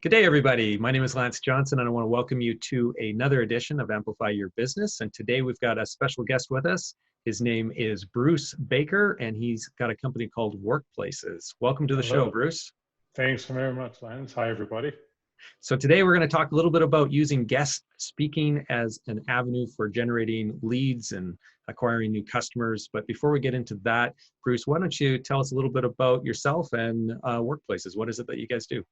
Good day, everybody. My name is Lance Johnson, and I want to welcome you to another edition of Amplify Your Business. And today we've got a special guest with us. His name is Bruce Baker, and he's got a company called Workplaces. Welcome to the show, Hello. Bruce. Thanks very much, Lance. Hi, everybody. So today we're going to talk a little bit about using guest speaking as an avenue for generating leads and acquiring new customers. But before we get into that, Bruce, why don't you tell us a little bit about yourself and Workplaces? What is it that you guys do?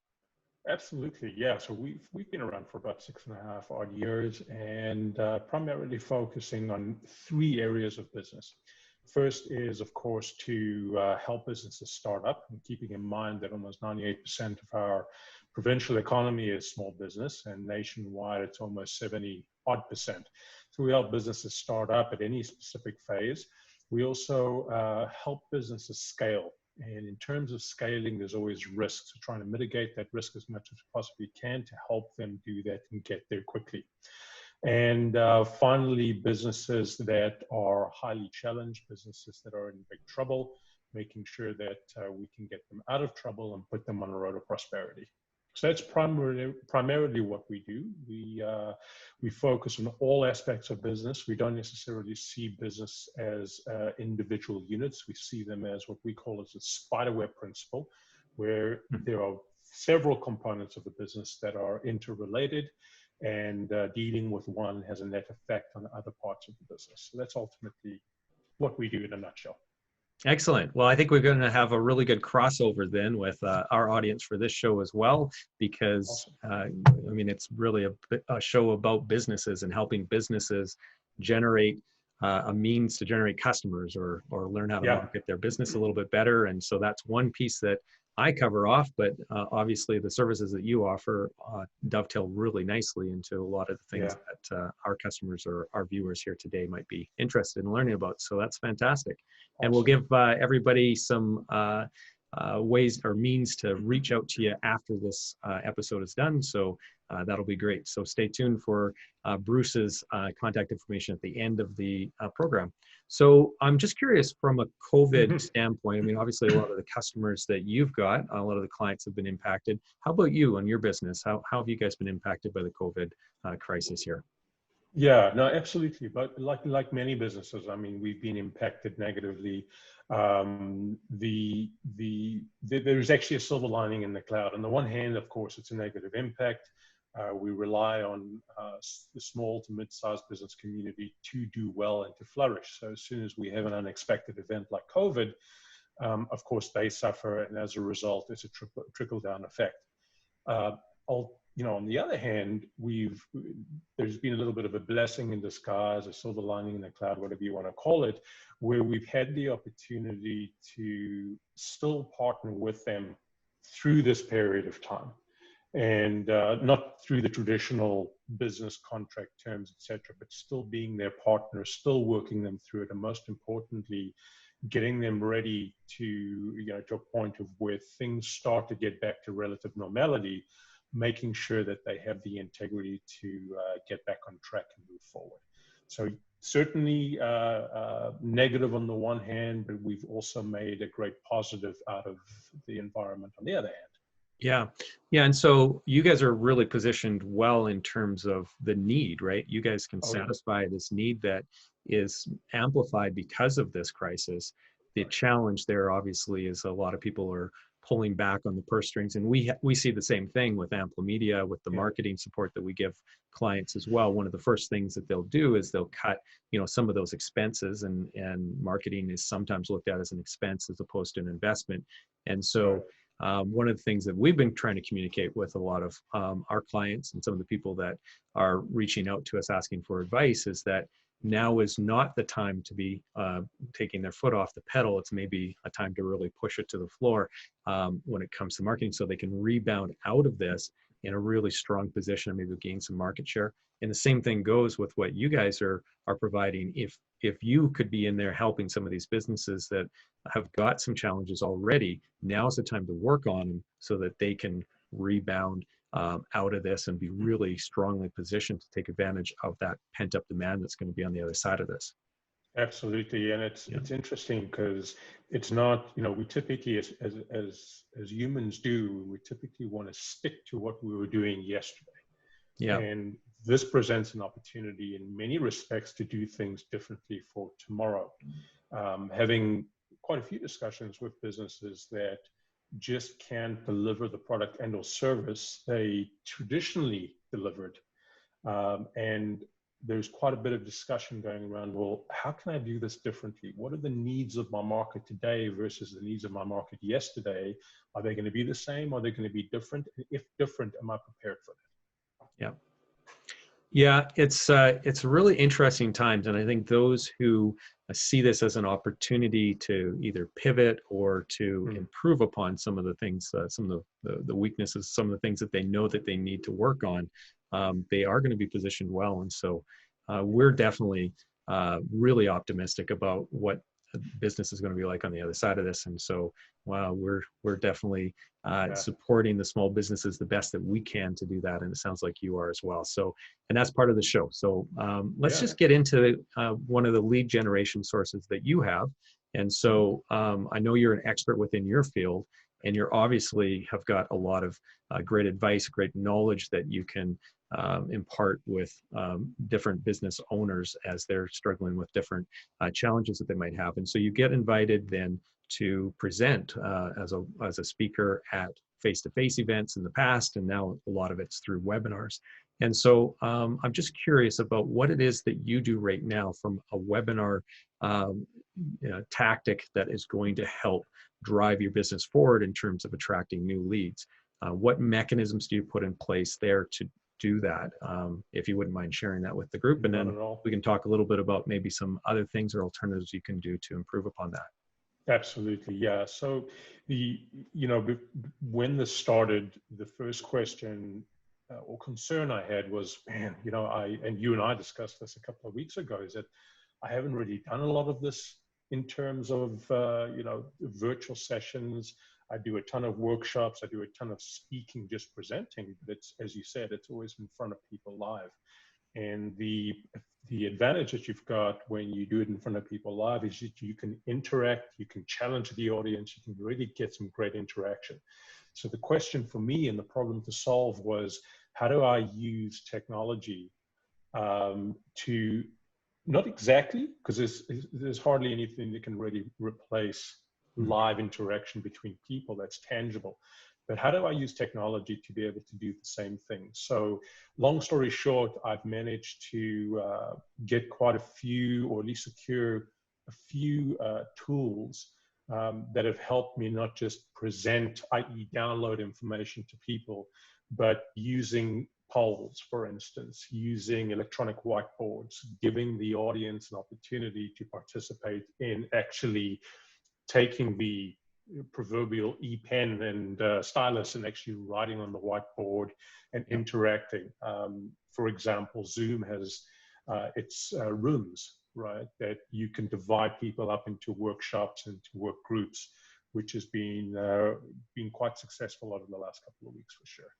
Absolutely. Yeah. So we've been around for about 6.5 odd years and primarily focusing on three areas of business. First is, of course, to help businesses start up, and keeping in mind that almost 98% of our provincial economy is small business, and nationwide it's almost 70 odd percent. So we help businesses start up at any specific phase. We also help businesses scale. And in terms of scaling, there's always risks. So trying to mitigate that risk as much as we possibly can to help them do that and get there quickly. And finally, businesses that are highly challenged, businesses that are in big trouble, making sure that we can get them out of trouble and put them on a road of prosperity. So that's primarily what we do. We focus on all aspects of business. We don't necessarily see business as individual units. We see them as what we call as a spiderweb principle, where there are several components of the business that are interrelated, and dealing with one has a net effect on other parts of the business. So that's ultimately what we do in a nutshell. Excellent. Well, I think we're going to have a really good crossover then with our audience for this show as well, because Awesome. I mean, it's really a show about businesses and helping businesses generate a means to generate customers or learn how to Yeah. market their business a little bit better. And so that's one piece that I cover off, but obviously the services that you offer dovetail really nicely into a lot of the things that our customers or our viewers here today might be interested in learning about. So that's fantastic. And we'll Awesome. give everybody some ways or means to reach out to you after this episode is done. So that'll be great. So stay tuned for Bruce's contact information at the end of the program. So I'm just curious from a COVID standpoint. I mean, obviously a lot of the customers that you've got, a lot of the clients have been impacted. How about you and your business? How have you guys been impacted by the COVID crisis here? Yeah, no, absolutely. But like many businesses, I mean, we've been impacted negatively. There's actually a silver lining in the cloud. On the one hand, of course, it's a negative impact. We rely on the small to mid-sized business community to do well and to flourish. So as soon as we have an unexpected event like COVID, of course, they suffer, and as a result, it's a trickle-down effect. On the other hand, there's been a little bit of a blessing in disguise, a silver lining in the cloud, whatever you want to call it, where we've had the opportunity to still partner with them through this period of time. And not through the traditional business contract terms, et cetera, but still being their partner, still working them through it, and most importantly, getting them ready to a point of where things start to get back to relative normality, making sure that they have the integrity to get back on track and move forward. So certainly negative on the one hand, but we've also made a great positive out of the environment on the other hand. Yeah. Yeah. And so you guys are really positioned well in terms of the need, right? You guys can satisfy this need that is amplified because of this crisis. The challenge there obviously is a lot of people are pulling back on the purse strings, and we see the same thing with Amplimedia, with the marketing support that we give clients as well. One of the first things that they'll do is they'll cut some of those expenses, and marketing is sometimes looked at as an expense as opposed to an investment. And so one of the things that we've been trying to communicate with a lot of our clients and some of the people that are reaching out to us asking for advice is that now is not the time to be taking their foot off the pedal. It's maybe a time to really push it to the floor when it comes to marketing, so they can rebound out of this in a really strong position and maybe gain some market share. And the same thing goes with what you guys are providing. If you could be in there helping some of these businesses that have got some challenges already, now's the time to work on them so that they can rebound out of this and be really strongly positioned to take advantage of that pent-up demand that's going to be on the other side of this. Absolutely, and Yeah. it's interesting because it's not, you know, we typically as humans do, we typically want to stick to what we were doing yesterday. Yeah. And this presents an opportunity in many respects to do things differently for tomorrow. Having quite a few discussions with businesses that just can't deliver the product and or service they traditionally delivered. And there's quite a bit of discussion going around, well, how can I do this differently? What are the needs of my market today versus the needs of my market yesterday? Are they going to be the same? Are they going to be different? And if different, am I prepared for that? Yeah. Yeah, it's really interesting times, and I think those who see this as an opportunity to either pivot or to Mm, improve upon some of the things, some of the weaknesses, some of the things that they know that they need to work on, they are going to be positioned well. And so we're definitely really optimistic about what business is going to be like on the other side of this. And so wow, we're definitely yeah, supporting the small businesses the best that we can to do that, and it sounds like you are as well. So, and that's part of the show. So let's yeah. just get into one of the lead generation sources that you have. And Mhm. so I know you're an expert within your field, and you're obviously have got a lot of great advice, great knowledge that you can impart with different business owners as they're struggling with different challenges that they might have. And so you get invited then to present as a speaker at face-to-face events in the past, and now a lot of it's through webinars. And so I'm just curious about what it is that you do right now from a webinar tactic that is going to help drive your business forward in terms of attracting new leads. What mechanisms do you put in place there to do that? If you wouldn't mind sharing that with the group, and Not then at all. we can talk a little bit about maybe some other things or alternatives you can do to improve upon that. Absolutely, yeah. So the, you know, when this started, the first question or concern I had was, man, you know, and you and I discussed this a couple of weeks ago, is that I haven't really done a lot of this in terms of, you know, virtual sessions. I do a ton of workshops. I do a ton of speaking, just presenting. But it's, as you said, it's always in front of people live. And the advantage that you've got when you do it in front of people live is that you can interact, you can challenge the audience, you can really get some great interaction. So the question for me and the problem to solve was, how do I use technology to, not exactly, because there's hardly anything that can really replace live interaction between people that's tangible. But how do I use technology to be able to do the same thing? So long story short, I've managed to get quite a few, or at least secure a few tools that have helped me not just present, i.e. download information to people, but using polls, for instance, using electronic whiteboards, giving the audience an opportunity to participate in actually taking the proverbial e-pen and stylus and actually writing on the whiteboard and Yeah. interacting. For example, Zoom has its rooms, right, that you can divide people up into workshops and to work groups, which has been quite successful over the last couple of weeks for sure.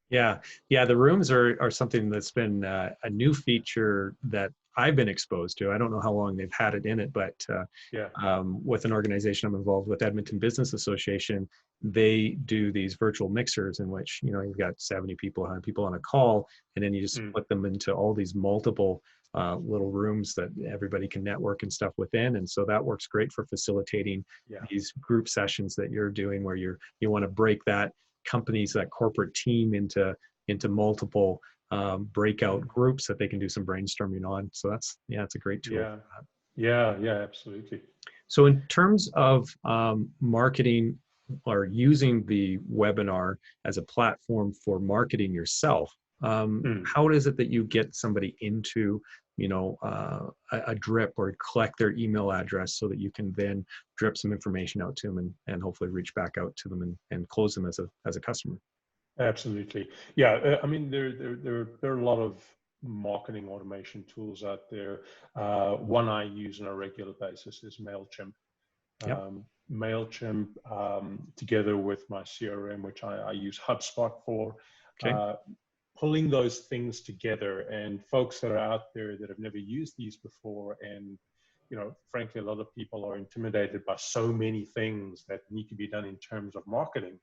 Yeah, yeah. The rooms are something that's been a new feature that I've been exposed to. I don't know how long they've had it in it, but Yeah. with an organization I'm involved with, Edmonton Business Association, they do these virtual mixers in which you've got 70 people, 100 people on a call, and then you just Mm. split them into all these multiple little rooms that everybody can network and stuff within. And so that works great for facilitating Yeah. these group sessions that you're doing, where you want to break that companies, that corporate team into multiple breakout Mm. groups that they can do some brainstorming on. So it's a great tool. Yeah. Yeah. Yeah. Absolutely. So in terms of marketing or using the webinar as a platform for marketing yourself, Mm. how is it that you get somebody into a drip or collect their email address so that you can then drip some information out to them and hopefully reach back out to them and close them as a customer? Absolutely. Yeah. I mean, there are a lot of marketing automation tools out there. One I use on a regular basis is MailChimp. Yep. MailChimp, together with my CRM, which I use HubSpot for, Okay. uh, pulling those things together. And folks that are out there that have never used these before and frankly, a lot of people are intimidated by so many things that need to be done in terms of marketing.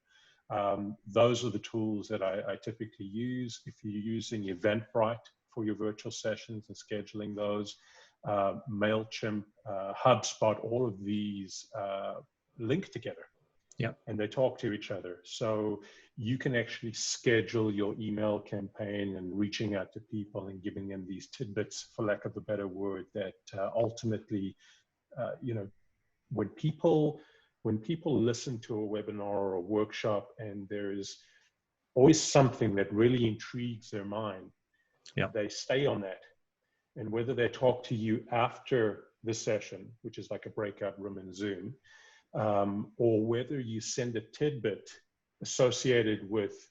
Those are the tools that I typically use. If you're using Eventbrite for your virtual sessions and scheduling those, MailChimp, HubSpot, all of these link together. Yep. And they talk to each other. So you can actually schedule your email campaign and reaching out to people and giving them these tidbits, for lack of a better word, that ultimately, when people listen to a webinar or a workshop and there is always something that really intrigues their mind, Yep. they stay on that. And whether they talk to you after the session, which is like a breakout room in Zoom, or whether you send a tidbit associated with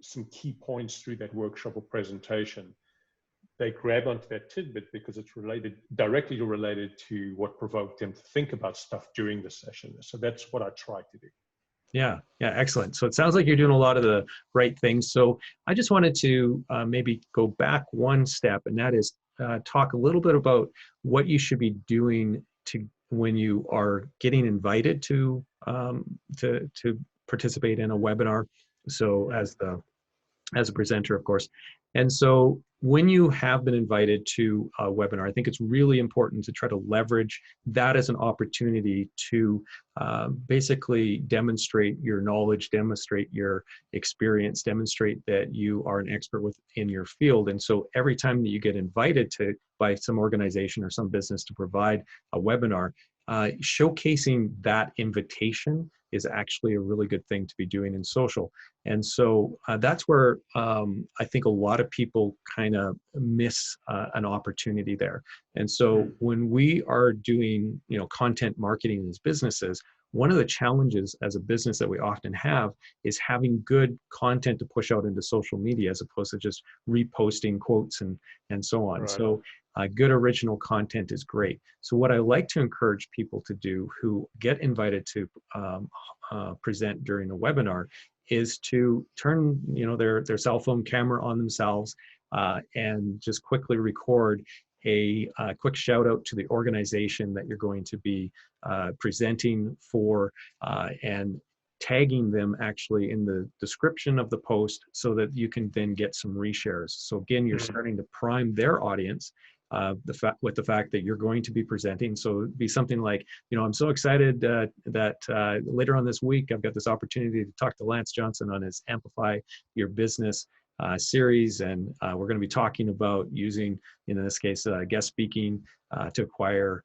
some key points through that workshop or presentation, they grab onto that tidbit because it's directly related to what provoked them to think about stuff during the session. So that's what I try to do. Yeah, excellent. So it sounds like you're doing a lot of the right things. So I just wanted to maybe go back one step, and that is talk a little bit about what you should be doing when you are getting invited to participate in a webinar. So as a presenter, of course. And so when you have been invited to a webinar, I think it's really important to try to leverage that as an opportunity to basically demonstrate your knowledge, demonstrate your experience, demonstrate that you are an expert within your field. And so every time that you get invited by some organization or some business to provide a webinar, showcasing that invitation is actually a really good thing to be doing in social. And so that's where I think a lot of people kind of miss an opportunity there. And so when we are doing, content marketing as businesses, one of the challenges as a business that we often have is having good content to push out into social media as opposed to just reposting quotes and so on. Right. So good original content is great. So what I like to encourage people to do who get invited to present during a webinar is to turn their cell phone camera on themselves and just quickly record a quick shout out to the organization that you're going to be presenting for and tagging them actually in the description of the post so that you can then get some reshares. So again, you're starting to prime their audience with the fact that you're going to be presenting. So it'd be something like, I'm so excited that later on this week, I've got this opportunity to talk to Lance Johnson on his Amplify Your Business series. And we're going to be talking about using, in this case, guest speaking to acquire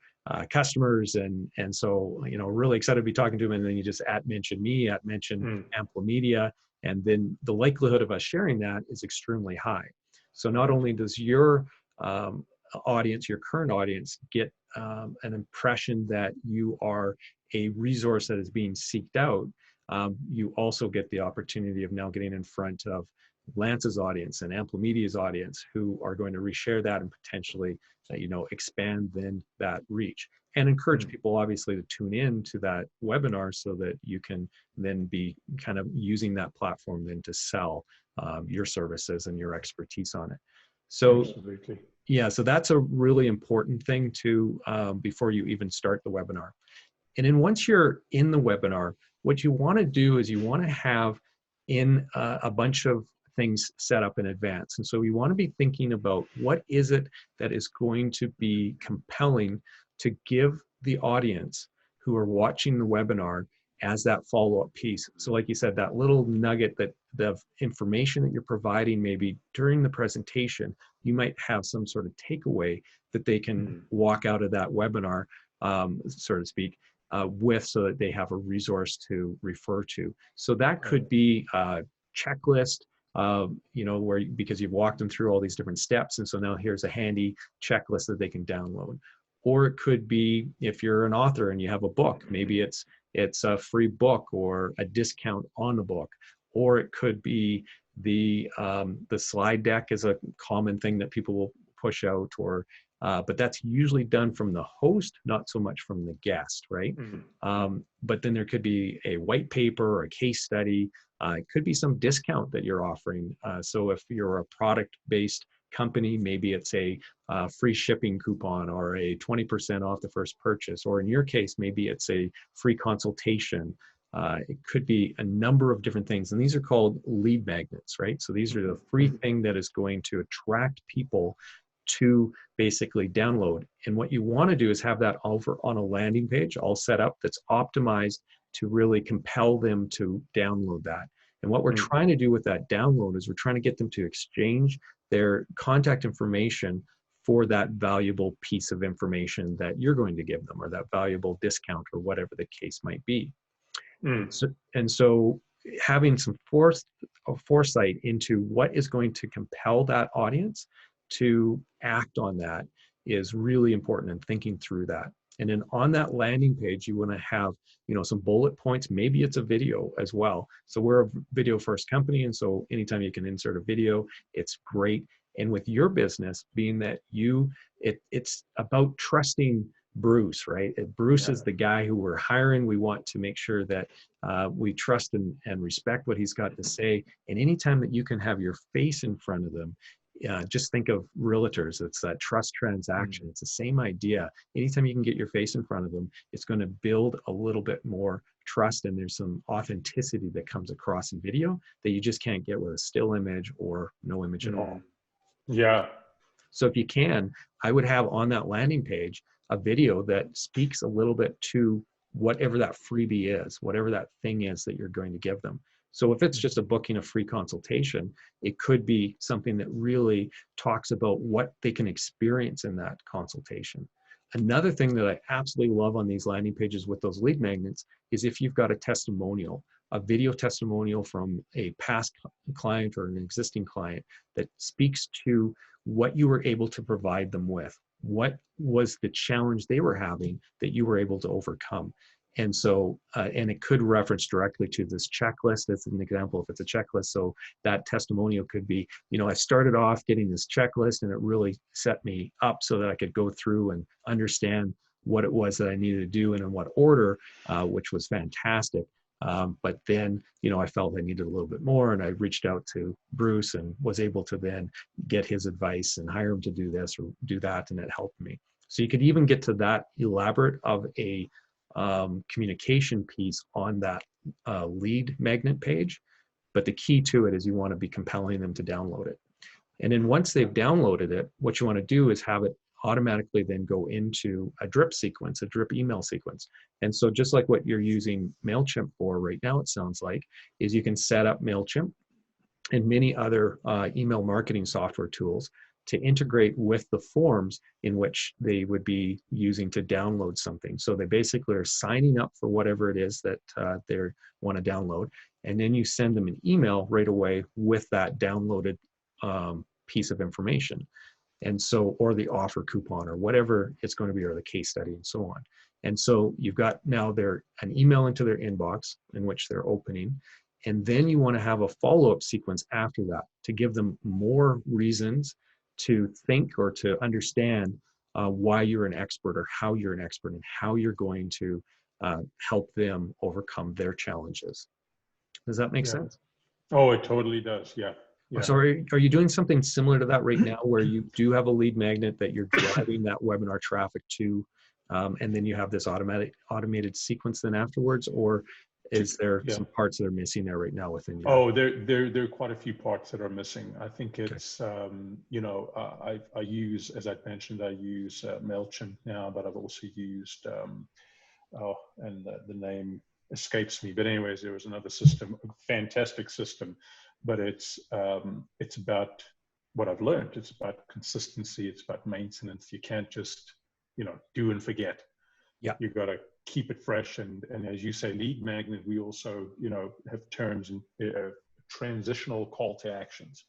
customers. And so, really excited to be talking to him. And then you just mention me, mention Ample Media. And then the likelihood of us sharing that is extremely high. So not only does your audience, your current audience, get an impression that you are a resource that is being sought out, you also get the opportunity of now getting in front of Lance's audience and Ample Media's audience, who are going to reshare that and potentially, expand then that reach. And encourage people, obviously, to tune in to that webinar so that you can then be kind of using that platform then to sell your services and your expertise on it. So, absolutely. Yeah, so that's a really important thing to before you even start the webinar. And then once you're in the webinar, what you want to do is you want to have in a bunch of things set up in advance. And so you want to be thinking about what is it that is going to be compelling to give the audience who are watching the webinar as that follow-up piece. So like you said, that little nugget, that the information that you're providing maybe during the presentation, you might have some sort of takeaway that they can walk out of that webinar, so to speak, with, so that they have a resource to refer to. So that could be a checklist, where, because you've walked them through all these different steps, and so now here's a handy checklist that they can download. Or it could be, if you're an author and you have a book, maybe it's a free book or a discount on the book. Or it could be the slide deck is a common thing that people will push out, or but that's usually done from the host, not so much from the guest, right? But then there could be a white paper or a case study. It could be some discount that you're offering. So if you're a product-based company, maybe it's a free shipping coupon or a 20% off the first purchase, or in your case, maybe it's a free consultation. It could be a number of different things, and these are called lead magnets, right? So these are the free thing that is going to attract people to basically download. And what you want to do is have that over on a landing page all set up that's optimized to really compel them to download that. And what we're trying to do with that download is we're trying to get them to exchange their contact information for that valuable piece of information that you're going to give them, or that valuable discount, or whatever the case might be. So having some foresight into what is going to compel that audience to act on that is really important, and thinking through that. And then on that landing page, you want to have, some bullet points. Maybe it's a video as well. So we're a video first company. And so anytime you can insert a video, it's great. And with your business being that it's about trusting Bruce, right? Bruce is the guy who we're hiring. We want to make sure that we trust and respect what he's got to say. And anytime that you can have your face in front of them, just think of realtors. It's that trust transaction. It's the same idea. Anytime you can get your face in front of them, it's going to build a little bit more trust, and there's some authenticity that comes across in video that you just can't get with a still image or no image at all. Yeah. So if you can, I would have on that landing page a video that speaks a little bit to whatever that freebie is, whatever that thing is that you're going to give them. So if it's just a booking a free consultation, it could be something that really talks about what they can experience in that consultation. Another thing that I absolutely love on these landing pages with those lead magnets is if you've got a testimonial, a video testimonial from a past client or an existing client that speaks to what you were able to provide them with. What was the challenge they were having that you were able to overcome? And so, and it could reference directly to this checklist. That's an example if it's a checklist. So that testimonial could be, I started off getting this checklist and it really set me up so that I could go through and understand what it was that I needed to do and in what order, which was fantastic. But then, I felt I needed a little bit more, and I reached out to Bruce and was able to then get his advice and hire him to do this or do that, and it helped me. So you could even get to that elaborate of a communication piece on that lead magnet page. But the key to it is you want to be compelling them to download it. And then once they've downloaded it, what you want to do is have it automatically then go into a drip sequence, a drip email sequence. And so just like what you're using MailChimp for right now, it sounds like, is you can set up MailChimp and many other email marketing software tools to integrate with the forms in which they would be using to download something. So they basically are signing up for whatever it is that they want to download. And then you send them an email right away with that downloaded piece of information. And so, or the offer coupon or whatever it's going to be, or the case study and so on. And so you've got now an email into their inbox in which they're opening. And then you want to have a follow-up sequence after that to give them more reasons to think or to understand why you're an expert, or how you're an expert, and how you're going to help them overcome their challenges. Does that make sense? Oh, it totally does. Yeah. So are you doing something similar to that right now, where you do have a lead magnet that you're driving that webinar traffic to, and then you have this automated sequence then afterwards? Or is there some parts that are missing there right now within your? Oh, there are quite a few parts that are missing. I think it's, I use, as I mentioned, I use MailChimp now, but I've also used, and the name escapes me. But anyways, there was another system, a fantastic system, but it's about what I've learned. It's about consistency. It's about maintenance. You can't just, do and forget. Yeah. You've got to keep it fresh. And as you say, lead magnet, we also, have terms and transitional call to actions,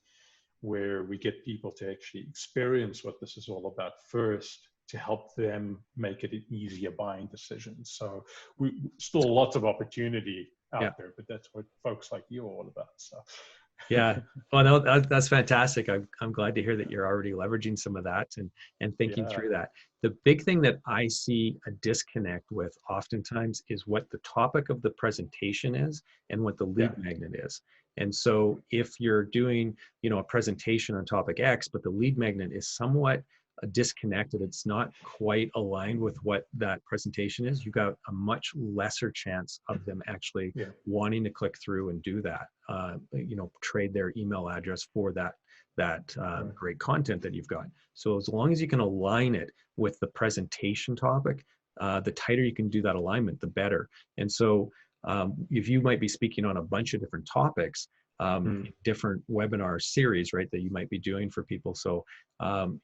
where we get people to actually experience what this is all about first, to help them make it an easier buying decision. So we still lots of opportunity out there, but that's what folks like you are all about. So. Yeah, well, no, that's fantastic. I'm glad to hear that you're already leveraging some of that and thinking through that. The big thing that I see a disconnect with oftentimes is what the topic of the presentation is and what the lead magnet is. And so if you're doing, a presentation on topic X, but the lead magnet is somewhat disconnected, it's not quite aligned with what that presentation is, you've got a much lesser chance of them actually wanting to click through and do that, trade their email address for that great content that you've got. So as long as you can align it with the presentation topic, the tighter you can do that alignment, the better. And so if you might be speaking on a bunch of different topics, different webinar series, right, that you might be doing for people. So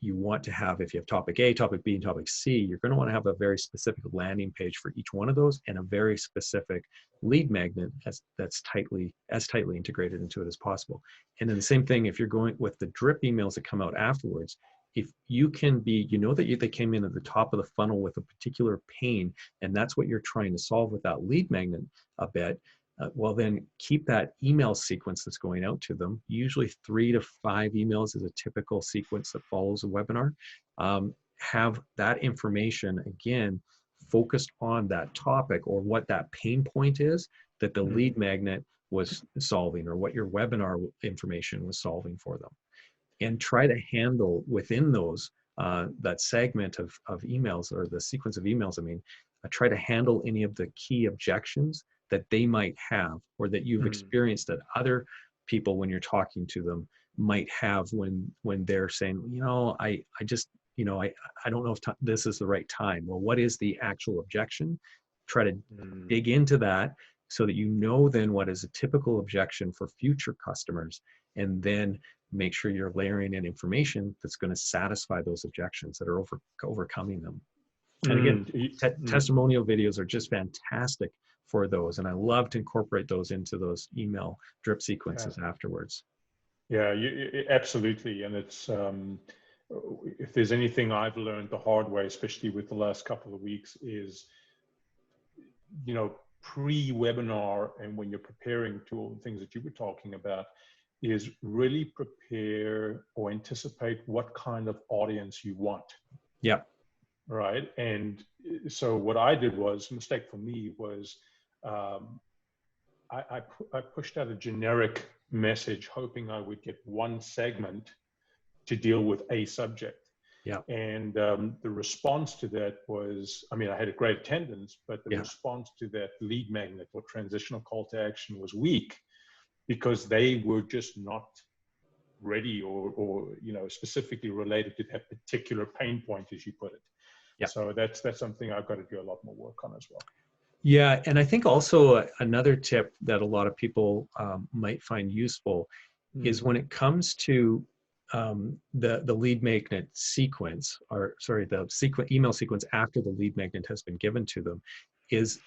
you want to have, if you have topic A, topic B, and topic C, you're going to want to have a very specific landing page for each one of those, and a very specific lead magnet that's as tightly integrated into it as possible. And then the same thing, if you're going with the drip emails that come out afterwards, if you can be, that they came in at the top of the funnel with a particular pain, and that's what you're trying to solve with that lead magnet a bit, well, then keep that email sequence that's going out to them. Usually 3 to 5 emails is a typical sequence that follows a webinar. Have that information, again, focused on that topic or what that pain point is that the lead magnet was solving, or what your webinar information was solving for them. And try to handle within those, that segment of emails, or the sequence of emails, try to handle any of the key objections that they might have, or that you've experienced that other people, when you're talking to them, might have when they're saying, I don't know if this is the right time. Well, what is the actual objection? Try to dig into that so that then what is a typical objection for future customers, and then make sure you're layering in information that's going to satisfy those objections that are overcoming them. And again, testimonial videos are just fantastic for those. And I love to incorporate those into those email drip sequences afterwards. Yeah, absolutely. And it's, if there's anything I've learned the hard way, especially with the last couple of weeks, is, pre-webinar, and when you're preparing to all the things that you were talking about, is really prepare or anticipate what kind of audience you want. Yeah. Right. And so what I did was, a mistake for me was, I pushed out a generic message hoping I would get one segment to deal with a subject. Yeah. And the response to that was, I had a great attendance, but the response to that lead magnet or transitional call to action was weak, because they were just not ready or specifically related to that particular pain point, as you put it. Yeah. So that's something I've got to do a lot more work on as well. Yeah, and I think also another tip that a lot of people might find useful is when it comes to the lead magnet sequence, the email sequence after the lead magnet has been given to them, is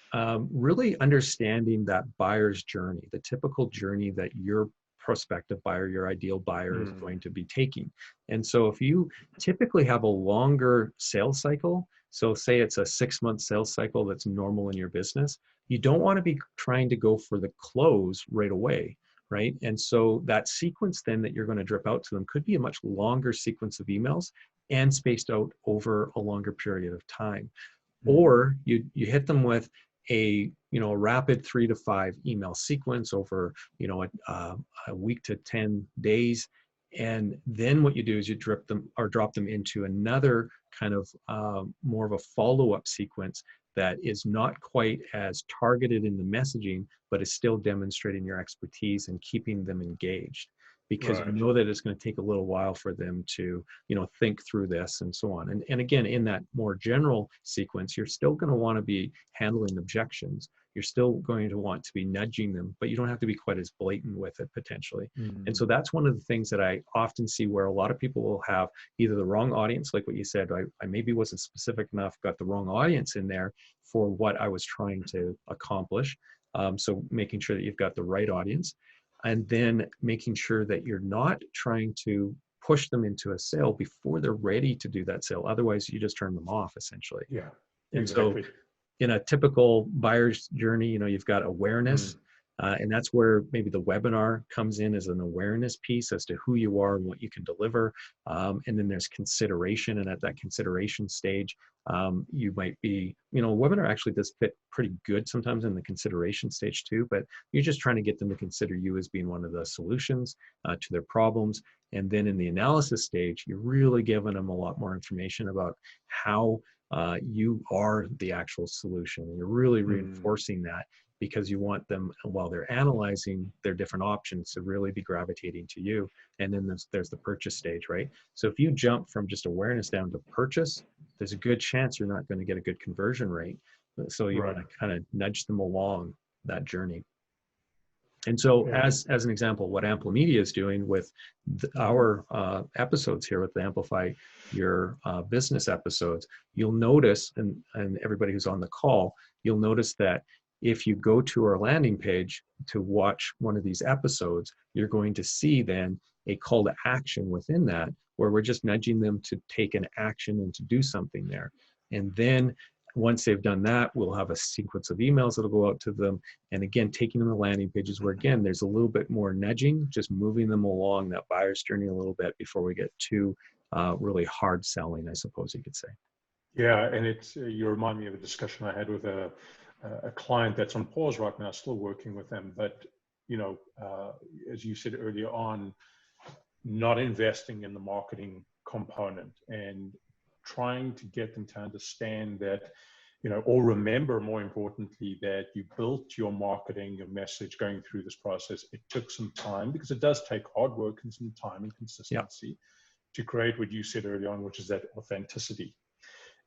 really understanding that buyer's journey, the typical journey that your prospective buyer, your ideal buyer, is going to be taking. And so if you typically have a longer sales cycle, so say it's a 6-month sales cycle that's normal in your business, you don't want to be trying to go for the close right away, right? And so that sequence then that you're going to drip out to them could be a much longer sequence of emails and spaced out over a longer period of time. Or you hit them with a rapid 3 to 5 email sequence over a week to 10 days, and then what you do is you drop them into another kind of more of a follow-up sequence that is not quite as targeted in the messaging, but is still demonstrating your expertise and keeping them engaged, because you know that it's going to take a little while for them to, think through this and so on. And again, in that more general sequence, you're still going to want to be handling objections. You're still going to want to be nudging them, but you don't have to be quite as blatant with it potentially. And so that's one of the things that I often see, where a lot of people will have either the wrong audience, like what you said, I maybe wasn't specific enough, got the wrong audience in there for what I was trying to accomplish. So making sure that you've got the right audience, and then making sure that you're not trying to push them into a sale before they're ready to do that sale. Otherwise, you just turn them off, essentially. Yeah, and exactly. So in a typical buyer's journey, you've got awareness, And that's where maybe the webinar comes in as an awareness piece as to who you are and what you can deliver. And then there's consideration. And at that consideration stage, you might be, a webinar actually does fit pretty good sometimes in the consideration stage too, but you're just trying to get them to consider you as being one of the solutions to their problems. And then in the analysis stage, you're really giving them a lot more information about how you are the actual solution. And you're really reinforcing that, because you want them, while they're analyzing their different options, to really be gravitating to you. And then there's the purchase stage, right? So if you jump from just awareness down to purchase, there's a good chance you're not going to get a good conversion rate. So you want to kind of nudge them along that journey. And so as an example, what Amplimedia is doing with our episodes here with the Amplify Your Business episodes, you'll notice, and everybody who's on the call, you'll notice that if you go to our landing page to watch one of these episodes, you're going to see then a call to action within that, where we're just nudging them to take an action and to do something there. And then once they've done that, we'll have a sequence of emails that'll go out to them. And again, taking them to landing pages where, again, there's a little bit more nudging, just moving them along that buyer's journey a little bit before we get to really hard selling, I suppose you could say. Yeah, and you remind me of a discussion I had with a client that's on pause right now, still working with them. But, as you said earlier on, not investing in the marketing component and trying to get them to understand that, or remember, more importantly, that you built your marketing, your message going through this process. It took some time, because it does take hard work and some time and consistency to create what you said early on, which is that authenticity.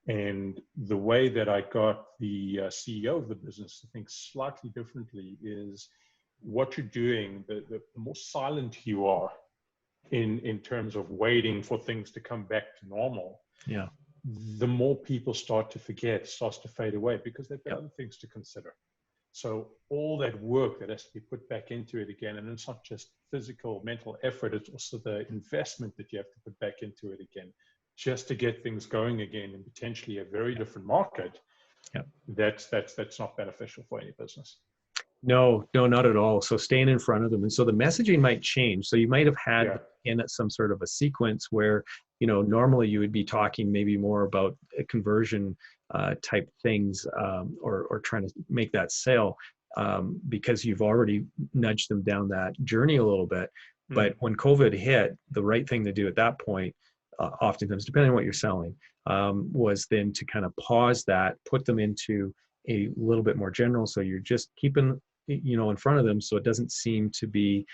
And the way that I got the CEO of the business to think slightly differently is what you're doing, the more silent you are in terms of waiting for things to come back to normal, the more people start to forget, starts to fade away, because they've got other things to consider. So all that work that has to be put back into it again, and it's not just physical, mental effort, it's also the investment that you have to put back into it again, just to get things going again in potentially a very different market. That's not beneficial for any business. No, not at all. So staying in front of them. And so the messaging might change. So you might have had in some sort of a sequence where, normally you would be talking maybe more about conversion type things, or trying to make that sale, because you've already nudged them down that journey a little bit. But when COVID hit, the right thing to do at that point, oftentimes, depending on what you're selling, was then to kind of pause that, put them into a little bit more general. So you're just keeping, in front of them, so it doesn't seem to be,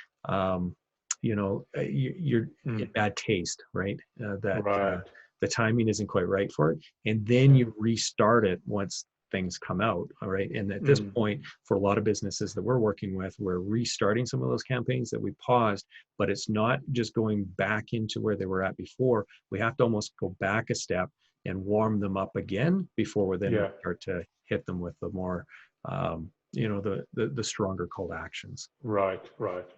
you're in bad taste, right? The timing isn't quite right for it. And then you restart it once things come out. All right. And at this point, for a lot of businesses that we're working with, we're restarting some of those campaigns that we paused, but it's not just going back into where they were at before. We have to almost go back a step and warm them up again before we then start to hit them with the more, the stronger call to actions. Right.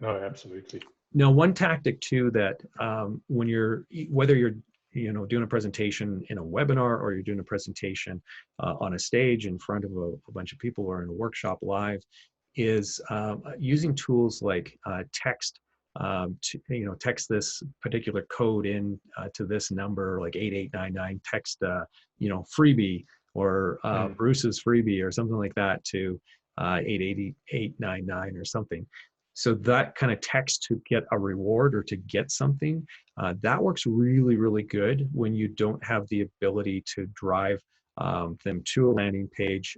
No, absolutely. Now, one tactic too that when whether you're doing a presentation in a webinar, or you're doing a presentation on a stage in front of a bunch of people, or in a workshop live, is using tools like text. Text this particular code in to this number, like 8899. Text freebie, or Bruce's freebie, or something like that, to 88899 or something. So that kind of text to get a reward or to get something, that works really, really good when you don't have the ability to drive them to a landing page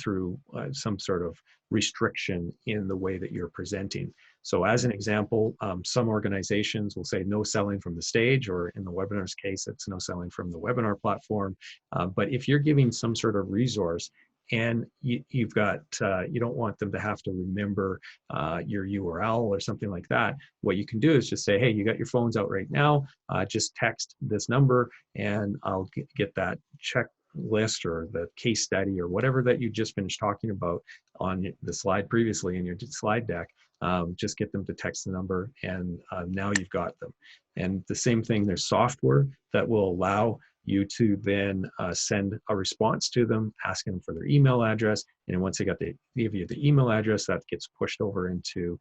through some sort of restriction in the way that you're presenting. So as an example, some organizations will say no selling from the stage, or in the webinar's case, it's no selling from the webinar platform. But if you're giving some sort of resource, and you've got, you don't want them to have to remember your URL or something like that, what you can do is just say, hey, you got your phones out right now, just text this number, and I'll get that checklist or the case study or whatever that you just finished talking about on the slide previously in your slide deck. Just get them to text the number, and now you've got them. And the same thing, there's software that will allow you to then send a response to them, asking them for their email address. And once they give you the email address, that gets pushed over into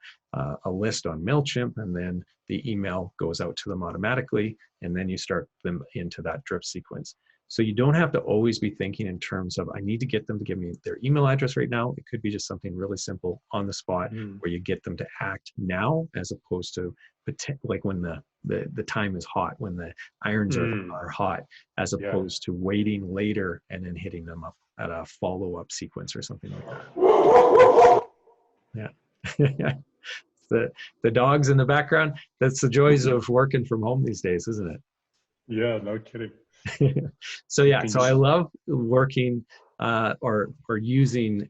a list on MailChimp, and then the email goes out to them automatically, and then you start them into that drip sequence. So you don't have to always be thinking in terms of, I need to get them to give me their email address right now. It could be just something really simple on the spot where you get them to act now, as opposed to like when the time is hot, when the irons are hot, as opposed to waiting later and then hitting them up at a follow-up sequence or something like that. Yeah. The dogs in the background, that's the joys of working from home these days, isn't it? Yeah, no kidding. So yeah, so I love working or using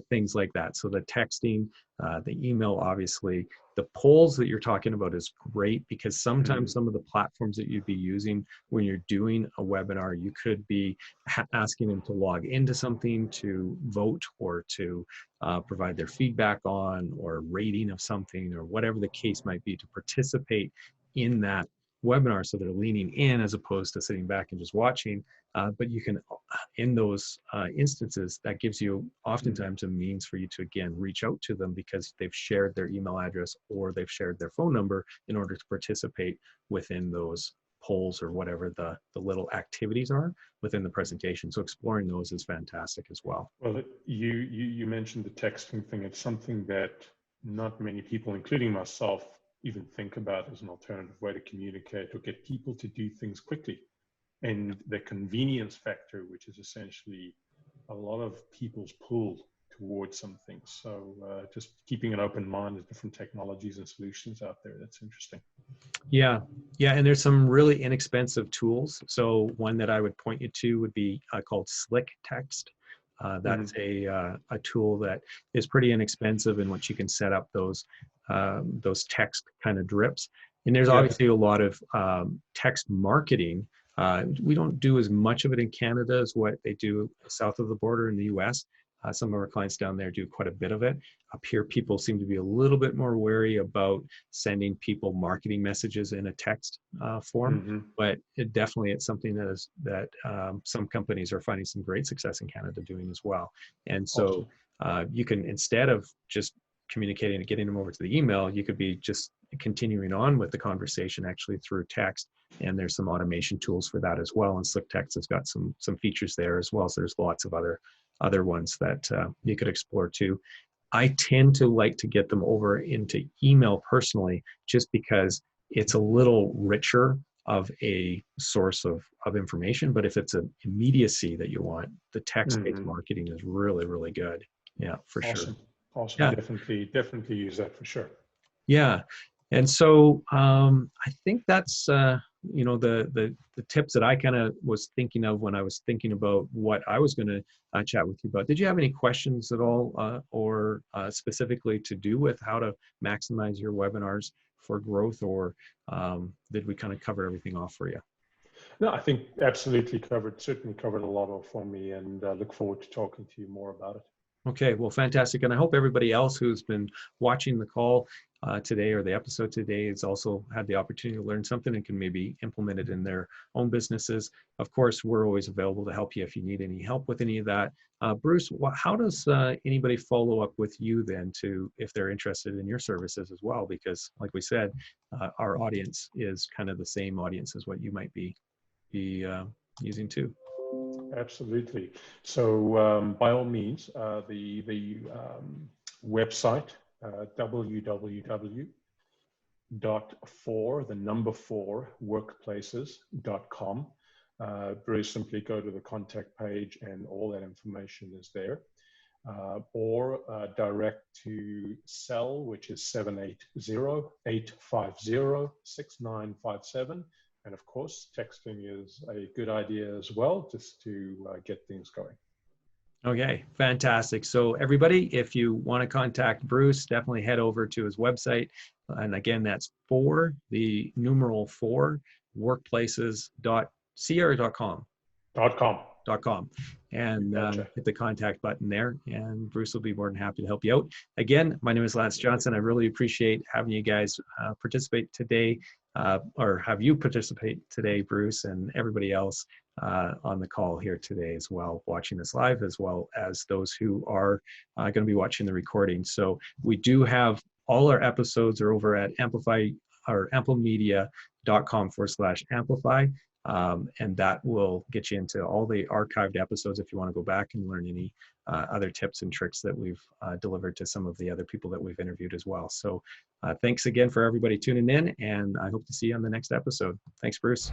things like that. So the texting, the email, obviously, the polls that you're talking about is great, because sometimes some of the platforms that you'd be using when you're doing a webinar, you could be asking them to log into something to vote, or to provide their feedback on, or rating of something, or whatever the case might be, to participate in that webinar. So they're leaning in as opposed to sitting back and just watching. But you can, in those instances, that gives you oftentimes a means for you to, again, reach out to them, because they've shared their email address or they've shared their phone number in order to participate within those polls, or whatever the little activities are within the presentation. So exploring those is fantastic as well. Well, you mentioned the texting thing. It's something that not many people, including myself, even think about as an alternative way to communicate or get people to do things quickly. And the convenience factor, which is essentially a lot of people's pull towards some things. So just keeping an open mind of different technologies and solutions out there. That's interesting. Yeah. And there's some really inexpensive tools. So one that I would point you to would be called Slick Text. That's a tool that is pretty inexpensive, in which you can set up those text kind of drips. And there's obviously a lot of text marketing. We don't do as much of it in Canada as what they do south of the border in the US. Some of our clients down there do quite a bit of it. Up here, people seem to be a little bit more wary about sending people marketing messages in a text form. But it's something that some companies are finding some great success in Canada doing as well. And so you can, instead of just communicating and getting them over to the email, you could be just continuing on with the conversation actually through text. And there's some automation tools for that as well. And Slick Text has got some features there as well. So there's lots of other ones that you could explore too. I tend to like to get them over into email personally, just because it's a little richer of a source of information. But if it's an immediacy that you want, the text-based marketing is really, really good. Yeah, for sure. Awesome. Yeah. Definitely use that for sure. Yeah. And so I think that's, the tips that I kind of was thinking of when I was thinking about what I was going to chat with you about. Did you have any questions at all, or specifically to do with how to maximize your webinars for growth, or did we kind of cover everything off for you? No, I think absolutely certainly covered a lot of for me, and look forward to talking to you more about it. Okay, well, fantastic. And I hope everybody else who's been watching the call today, or the episode today, has also had the opportunity to learn something and can maybe implement it in their own businesses. Of course, we're always available to help you if you need any help with any of that. Bruce, how does anybody follow up with you then, if they're interested in your services as well? Because like we said, our audience is kind of the same audience as what you might be using too. Absolutely. So by all means, the website, www.4workplaces.com. Very simply go to the contact page and all that information is there. Or direct to cell, which is 780-850-6957. And of course, texting is a good idea as well, just to get things going. Okay, fantastic. So everybody, if you want to contact Bruce, definitely head over to his website. And again, that's 4 workplaces.ca.com. .com. And hit the contact button there, and Bruce will be more than happy to help you out. Again, my name is Lance Johnson. I really appreciate having you guys participate today. or have you participate today, Bruce, and everybody else on the call here today as well, watching this live, as well as those who are going to be watching the recording. So we do have all our episodes are over at Amplify or amplemedia.com/amplify. And that will get you into all the archived episodes if you want to go back and learn any other tips and tricks that we've delivered to some of the other people that we've interviewed as well. So thanks again for everybody tuning in, and I hope to see you on the next episode. Thanks, Bruce.